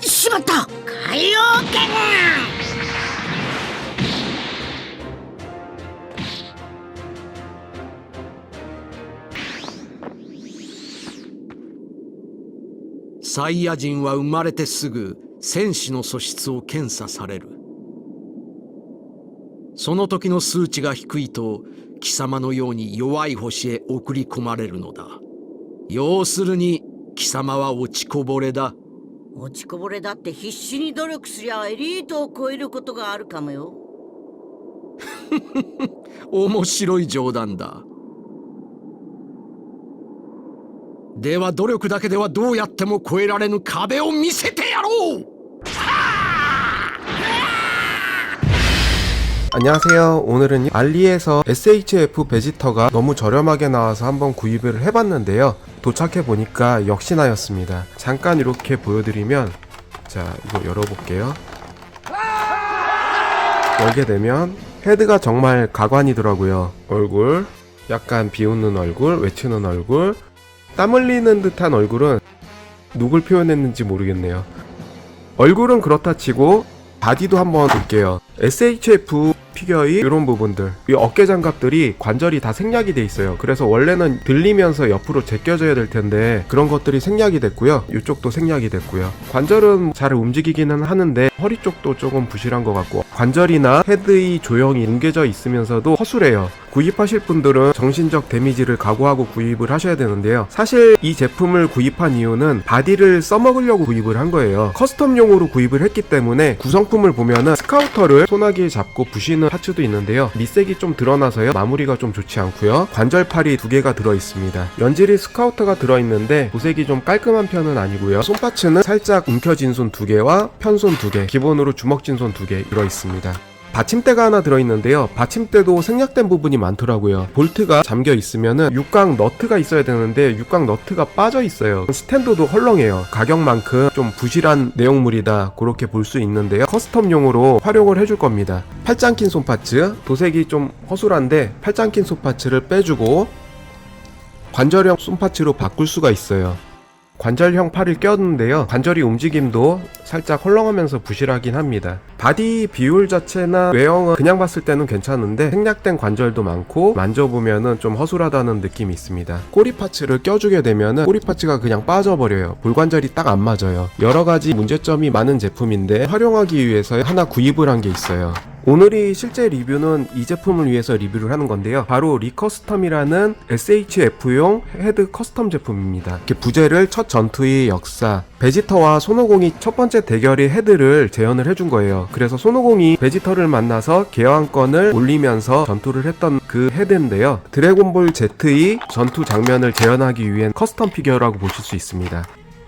しまった! 가요갱!サイヤ人は生まれてすぐ戦士の素質を検査される。その時の数値が低いと貴様のように弱い星へ送り込まれるのだ。要するに貴様は落ちこぼれだ。落ちこぼれだって必死に努力すりゃエリートを超えることがあるかもよ。面白い冗談だ。では努力だけではどうやっても超えられぬ壁を見せてやろう。안녕하세요. 오늘은 알리에서 SHF 베지터가 너무 저렴하게 나와서 한번 구입을 해봤는데요. 도착해보니까 역시나였습니다. 잠깐 이렇게 보여드리면, 자, 이거 열어볼게요. 열게 되면 헤드가 정말 가관이더라고요. 얼굴, 약간 비웃는 얼굴, 외치는 얼굴, 땀 흘리는 듯한 얼굴은 누굴 표현했는지 모르겠네요. 얼굴은 그렇다 치고 바디도 한번 볼게요. SHF 피겨의 이런 부분들, 이 어깨 장갑들이 관절이 다 생략이 돼 있어요. 그래서 원래는 들리면서 옆으로 제껴져야 될 텐데 그런 것들이 생략이 됐고요. 이쪽도 생략이 됐고요. 관절은 잘 움직이기는 하는데 허리 쪽도 조금 부실한 것 같고, 관절이나 헤드의 조형이 뭉개져 있으면서도 허술해요. 구입하실 분들은 정신적 데미지를 각오하고 구입을 하셔야 되는데요. 사실 이 제품을 구입한 이유는 바디를 써먹으려고 구입을 한 거예요. 커스텀용으로 구입을 했기 때문에 구성품을 보면은 스카우터를 소나기에 잡고 부시는 파츠도 있는데요. 밑색이 좀 드러나서요, 마무리가 좀 좋지 않고요. 관절팔이 2개가 들어있습니다. 연질이 스카우터가 들어있는데 도색이 좀 깔끔한 편은 아니고요. 손파츠는 살짝 움켜진 손 2개와 편손 2개, 기본으로 주먹진 손 2개 들어있습니다. 받침대가 하나 들어있는데요. 받침대도 생략된 부분이 많더라고요. 볼트가 잠겨 있으면은 육각 너트가 있어야 되는데 육각 너트가 빠져 있어요. 스탠드도 헐렁해요. 가격만큼 좀 부실한 내용물이다, 그렇게 볼 수 있는데요. 커스텀용으로 활용을 해줄 겁니다. 팔짱 낀 손파츠, 도색이 좀 허술한데 팔짱 낀 손파츠를 빼주고 관절형 손파츠로 바꿀 수가 있어요. 관절형 팔을 꼈는데요. 관절이 움직임도 살짝 헐렁하면서 부실하긴 합니다. 바디 비율 자체나 외형은 그냥 봤을 때는 괜찮은데 생략된 관절도 많고 만져보면은 좀 허술하다는 느낌이 있습니다. 꼬리 파츠를 껴주게 되면은 꼬리 파츠가 그냥 빠져버려요. 볼관절이 딱 안 맞아요. 여러가지 문제점이 많은 제품인데 활용하기 위해서 하나 구입을 한 게 있어요. 오늘이 실제 리뷰는 이 제품을 위해서 리뷰를 하는 건데요. 바로 리커스텀이라는 SHF용 헤드 커스텀 제품입니다. 이렇게 부제를 첫 전투의 역사, 베지터와 손오공이 첫 번째 대결의 헤드를 재현을 해준 거예요. 그래서 손오공이 베지터를 만나서 개왕권을 올리면서 전투를 했던 그 헤드인데요. 드래곤볼 Z의 전투 장면을 재현하기 위한 커스텀 피규어라고 보실 수 있습니다.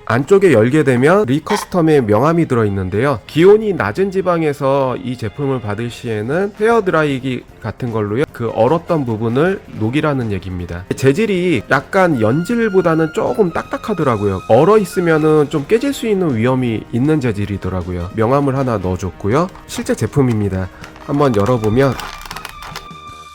안쪽에 열게 되면 리커스텀의 명암이 들어있는데요. 기온이 낮은 지방에서 이 제품을 받을 시에는 헤어드라이기 같은 걸로요, 그 얼었던 부분을 녹이라는 얘기입니다. 재질이 약간 연질보다는 조금 딱딱하더라고요. 얼어 있으면은 좀 깨질 수 있는 위험이 있는 재질이더라고요. 명암을 하나 넣어줬고요. 실제 제품입니다. 한번 열어보면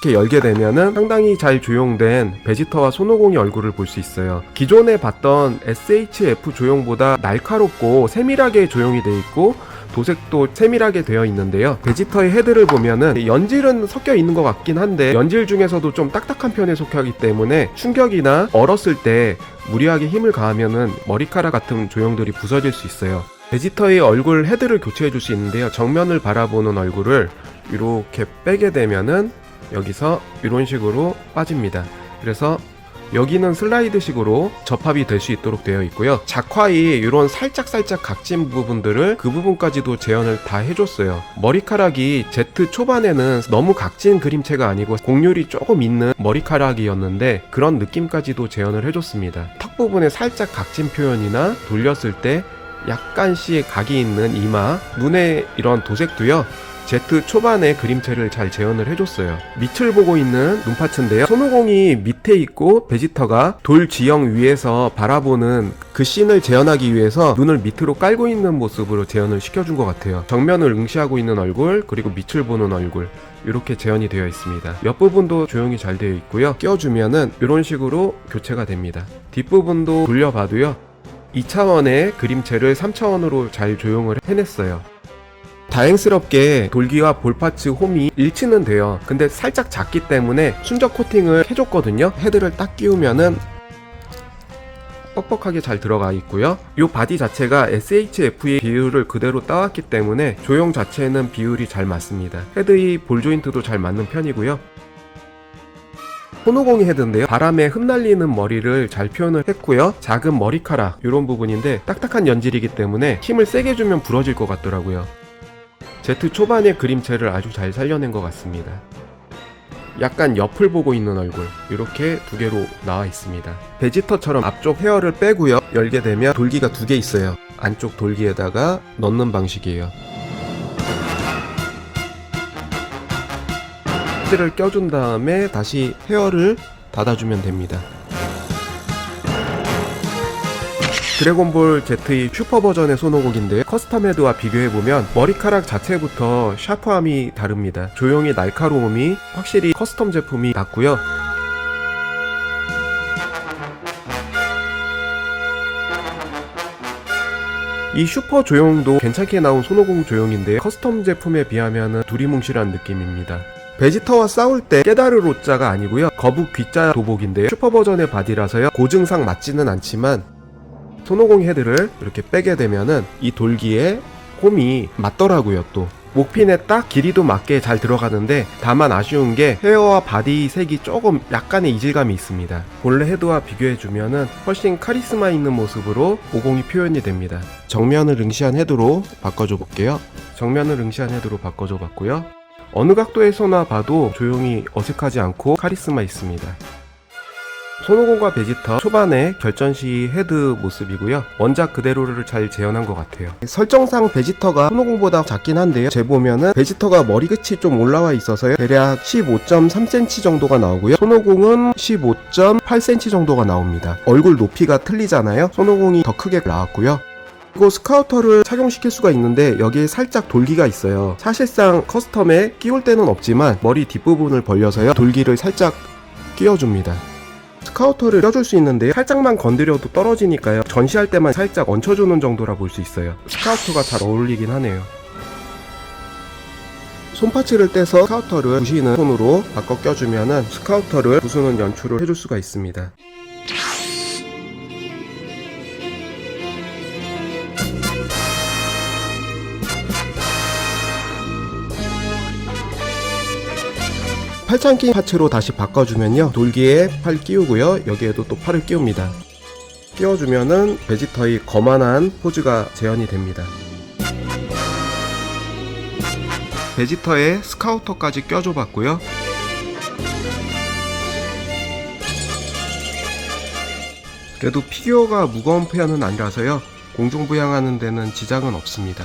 이렇게 열게 되면은 상당히 잘 조용된 베지터와 손오공의 얼굴을 볼 수 있어요. 기존에 봤던 SHF 조형보다 날카롭고 세밀하게 조형이 되어 있고 도색도 세밀하게 되어 있는데요. 베지터의 헤드를 보면은 연질은 섞여 있는 것 같긴 한데 연질 중에서도 좀 딱딱한 편에 속하기 때문에 충격이나 얼었을 때 무리하게 힘을 가하면은 머리카락 같은 조형들이 부서질 수 있어요. 베지터의 얼굴 헤드를 교체해 줄 수 있는데요. 정면을 바라보는 얼굴을 이렇게 빼게 되면은 여기서 이런 식으로 빠집니다. 그래서 여기는 슬라이드식으로 접합이 될 수 있도록 되어 있고요. 작화의 이런 살짝 각진 부분들을 그 부분까지도 재현을 다 해줬어요. 머리카락이 Z 초반에는 너무 각진 그림체가 아니고 곡률이 조금 있는 머리카락이었는데 그런 느낌까지도 재현을 해줬습니다. 턱 부분에 살짝 각진 표현이나 돌렸을 때 약간씩 각이 있는 이마, 눈에 이런 도색도요, Z 초반에 그림체를 잘 재현을 해줬어요. 밑을 보고 있는 눈파츠인데요. 손오공이 밑에 있고 베지터가 돌 지형 위에서 바라보는 그 씬을 재현하기 위해서 눈을 밑으로 깔고 있는 모습으로 재현을 시켜준 것 같아요. 정면을 응시하고 있는 얼굴, 그리고 밑을 보는 얼굴, 이렇게 재현이 되어 있습니다. 옆부분도 조용히 잘 되어 있고요. 끼워주면은 이런 식으로 교체가 됩니다. 뒷부분도 돌려봐도요, 2차원의 그림체를 3차원으로 잘 조용을 해냈어요. 다행스럽게 돌기와 볼파츠 홈이 일치는 돼요. 근데 살짝 작기 때문에 순적 코팅을 해줬거든요. 헤드를 딱 끼우면은 뻑뻑하게 잘 들어가 있고요. 이 바디 자체가 SHF의 비율을 그대로 따왔기 때문에 조형 자체는 비율이 잘 맞습니다. 헤드의 볼 조인트도 잘 맞는 편이고요. 손오공이 헤드인데요. 바람에 흩날리는 머리를 잘 표현을 했고요. 작은 머리카락 이런 부분인데 딱딱한 연질이기 때문에 힘을 세게 주면 부러질 것 같더라고요. Z 초반의 그림체를 아주 잘 살려낸 것 같습니다. 약간 옆을 보고 있는 얼굴, 이렇게 두 개로 나와 있습니다. 베지터처럼 앞쪽 헤어를 빼고요. 열게 되면 돌기가 두 개 있어요. 안쪽 돌기에다가 넣는 방식이에요. 헤드를 껴준 다음에 다시 헤어를 닫아주면 됩니다. 드래곤볼 Z의 슈퍼 버전의 손오공인데 커스텀 헤드와 비교해보면 머리카락 자체부터 샤프함이 다릅니다. 조형이 날카로움이 확실히 커스텀 제품이 낫고요. 이 슈퍼 조형도 괜찮게 나온 손오공 조형인데 커스텀 제품에 비하면 두리뭉실한 느낌입니다. 베지터와 싸울 때 깨다르 로자가 아니고요. 거북 귀자 도복인데요. 슈퍼 버전의 바디라서요. 고증상 맞지는 않지만 손오공 헤드를 이렇게 빼게 되면은 이 돌기에 홈이 맞더라고요. 또 목핀에 딱 길이도 맞게 잘 들어가는데 다만 아쉬운 게 헤어와 바디 색이 조금 약간의 이질감이 있습니다. 본래 헤드와 비교해주면은 훨씬 카리스마 있는 모습으로 오공이 표현이 됩니다. 정면을 응시한 헤드로 바꿔줘 볼게요. 정면을 응시한 헤드로 바꿔줘 봤고요. 어느 각도에서나 봐도 조용히 어색하지 않고 카리스마 있습니다. 손오공과 베지터 초반에 결전 시 헤드 모습이고요. 원작 그대로를 잘 재현한 것 같아요. 설정상 베지터가 손오공보다 작긴 한데요. 재보면은 베지터가 머리 끝이 좀 올라와 있어서요. 대략 15.3cm 정도가 나오고요. 손오공은 15.8cm 정도가 나옵니다. 얼굴 높이가 틀리잖아요. 손오공이 더 크게 나왔고요. 그리고 스카우터를 착용시킬 수가 있는데 여기에 살짝 돌기가 있어요. 사실상 커스텀에 끼울 데는 없지만 머리 뒷부분을 벌려서요. 돌기를 살짝 끼워줍니다. 스카우터를 껴줄 수 있는데 살짝만 건드려도 떨어지니까요. 전시할 때만 살짝 얹혀주는 정도라 볼 수 있어요. 스카우터가 잘 어울리긴 하네요. 손파츠를 떼서 스카우터를 부시는 손으로 바꿔 껴주면은 스카우터를 부수는 연출을 해줄 수가 있습니다. 팔짱끼 파츠로 다시 바꿔주면요. 돌기에 팔 끼우고요. 여기에도 또 팔을 끼웁니다. 끼워주면은 베지터의 거만한 포즈가 재현이 됩니다. 베지터의 스카우터까지 껴줘 봤고요. 그래도 피규어가 무거운 편은 아니라서요. 공중부양하는 데는 지장은 없습니다.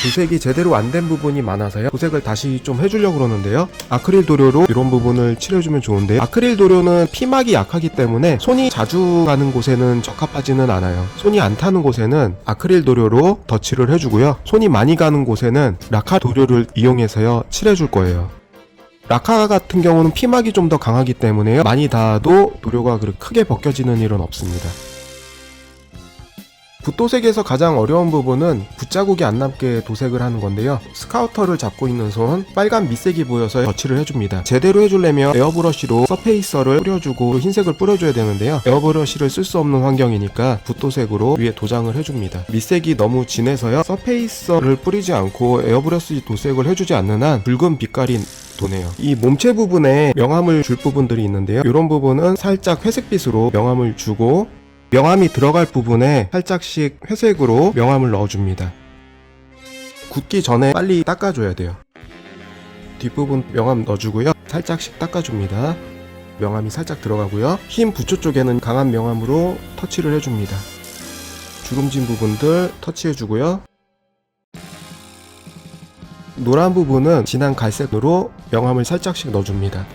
도색이 제대로 안 된 부분이 많아서요. 도색을 다시 좀 해주려고 그러는데요. 아크릴 도료로 이런 부분을 칠해주면 좋은데요. 아크릴 도료는 피막이 약하기 때문에 손이 자주 가는 곳에는 적합하지는 않아요. 손이 안 타는 곳에는 아크릴 도료로 덧칠을 해주고요. 손이 많이 가는 곳에는 라카 도료를 이용해서요. 칠해줄 거예요. 라카 같은 경우는 피막이 좀 더 강하기 때문에요. 많이 닿아도 도료가 그렇게 크게 벗겨지는 일은 없습니다. 붓도색에서 가장 어려운 부분은 붓자국이 안 남게 도색을 하는 건데요. 스카우터를 잡고 있는 손 빨간 밑색이 보여서 덧칠을 해줍니다. 제대로 해주려면 에어브러쉬로 서페이서를 뿌려주고 흰색을 뿌려줘야 되는데요. 에어브러쉬를 쓸 수 없는 환경이니까 붓도색으로 위에 도장을 해줍니다. 밑색이 너무 진해서요. 서페이서를 뿌리지 않고 에어브러쉬 도색을 해주지 않는 한 붉은 빛깔이 도네요. 이 몸체 부분에 명암을 줄 부분들이 있는데요. 이런 부분은 살짝 회색빛으로 명암을 주고 명암이 들어갈 부분에 살짝씩 회색으로 명암을 넣어줍니다. 굳기 전에 빨리 닦아줘야 돼요. 뒷부분 명암 넣어주고요. 살짝씩 닦아줍니다. 명암이 살짝 들어가고요. 흰 부초 쪽에는 강한 명암으로 터치를 해줍니다. 주름진 부분들 터치해주고요. 노란 부분은 진한 갈색으로 명암을 살짝씩 넣어줍니다.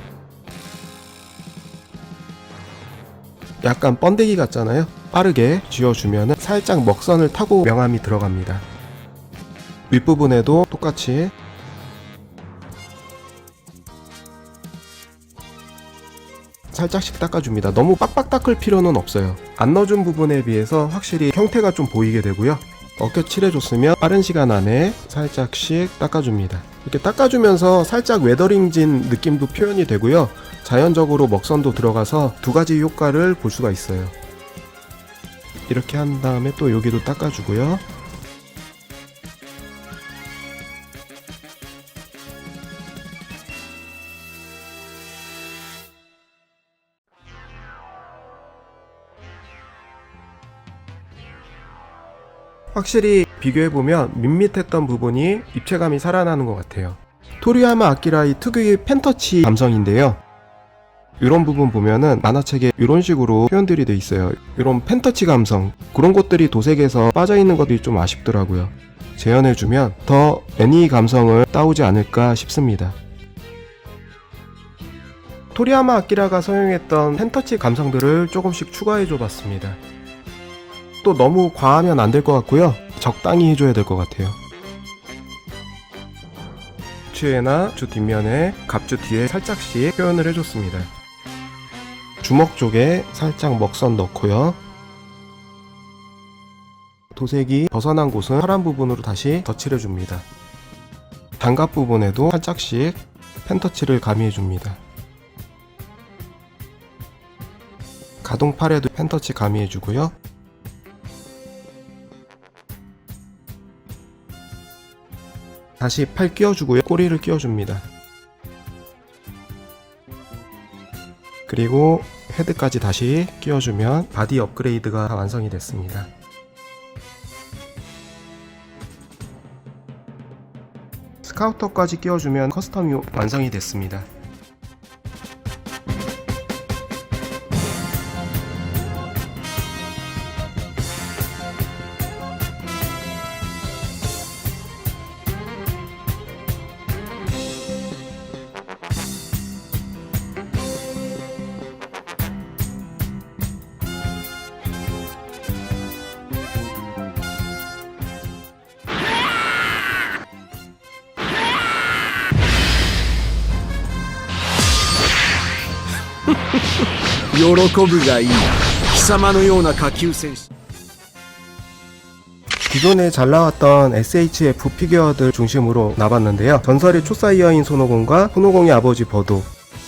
약간 번데기 같잖아요. 빠르게 쥐어주면 살짝 먹선을 타고 명암이 들어갑니다. 윗부분에도 똑같이 살짝씩 닦아줍니다. 너무 빡빡 닦을 필요는 없어요. 안 넣어준 부분에 비해서 확실히 형태가 좀 보이게 되고요. 어깨 칠해줬으면 빠른 시간 안에 살짝씩 닦아줍니다. 이렇게 닦아주면서 살짝 웨더링진 느낌도 표현이 되고요. 자연적으로 먹선도 들어가서 두 가지 효과를 볼 수가 있어요. 이렇게 한 다음에 또 여기도 닦아주고요. 확실히 비교해보면 밋밋했던 부분이 입체감이 살아나는 것 같아요. 토리야마 아키라의 특유의 펜터치 감성인데요. 이런 부분 보면은 만화책에 이런 식으로 표현들이 돼 있어요. 이런 펜터치 감성, 그런 것들이 도색에서 빠져있는 것들이 좀 아쉽더라고요. 재현해주면 더 애니 감성을 따오지 않을까 싶습니다. 토리야마 아키라가 사용했던 펜터치 감성들을 조금씩 추가해줘 봤습니다. 또 너무 과하면 안 될 것 같고요. 적당히 해줘야 될 것 같아요. 주에나 주 뒷면에 갑주 뒤에 살짝씩 표현을 해줬습니다. 주먹 쪽에 살짝 먹선 넣고요. 도색이 벗어난 곳은 파란 부분으로 다시 덧칠해 줍니다. 장갑 부분에도 살짝씩 펜터치를 가미해 줍니다. 가동팔에도 펜터치 가미해 주고요. 다시 팔 끼워주고요. 꼬리를 끼워줍니다. 그리고 헤드까지 다시 끼워주면 바디 업그레이드가 완성이 됐습니다. 스카우터까지 끼워주면 커스텀이 완성이 됐습니다. 기존에 잘 나왔던 SHF 피규어들 중심으로 나봤는데요. 전설의 초사이어인 손오공과 손오공의 아버지 버도,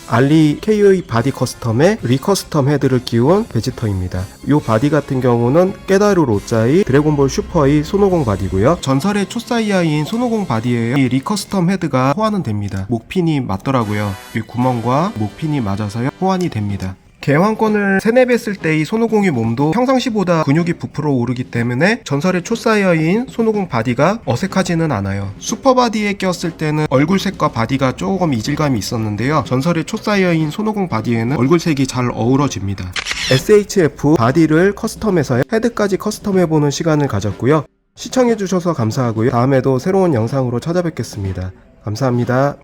알리 KO의 바디 커스텀에 리커스텀 헤드를 끼운 베지터입니다. 이 바디 같은 경우는 깨다루 로짜의 드래곤볼 슈퍼의 손오공 바디고요. 전설의 초사이아인 손오공 바디에요. 이 리커스텀 헤드가 호환은 됩니다. 목핀이 맞더라고요. 이 구멍과 목핀이 맞아서요 호환이 됩니다. 개왕권을 3-4배 했을 때 이 손오공의 몸도 평상시보다 근육이 부풀어 오르기 때문에 전설의 초사이어인 손오공 바디가 어색하지는 않아요. 슈퍼바디에 꼈을 때는 얼굴색과 바디가 조금 이질감이 있었는데요. 전설의 초사이어인 손오공 바디에는 얼굴색이 잘 어우러집니다. SHF 바디를 커스텀해서 헤드까지 커스텀해보는 시간을 가졌고요. 시청해주셔서 감사하고요. 다음에도 새로운 영상으로 찾아뵙겠습니다. 감사합니다.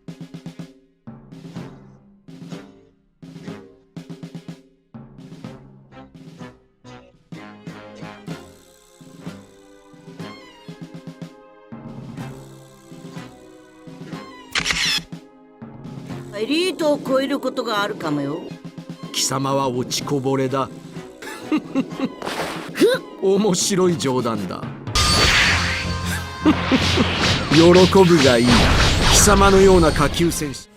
エリートを超えることがあるかもよ。貴様は落ちこぼれだ。面白い冗談だ。喜ぶがいい。貴様のような下級戦士。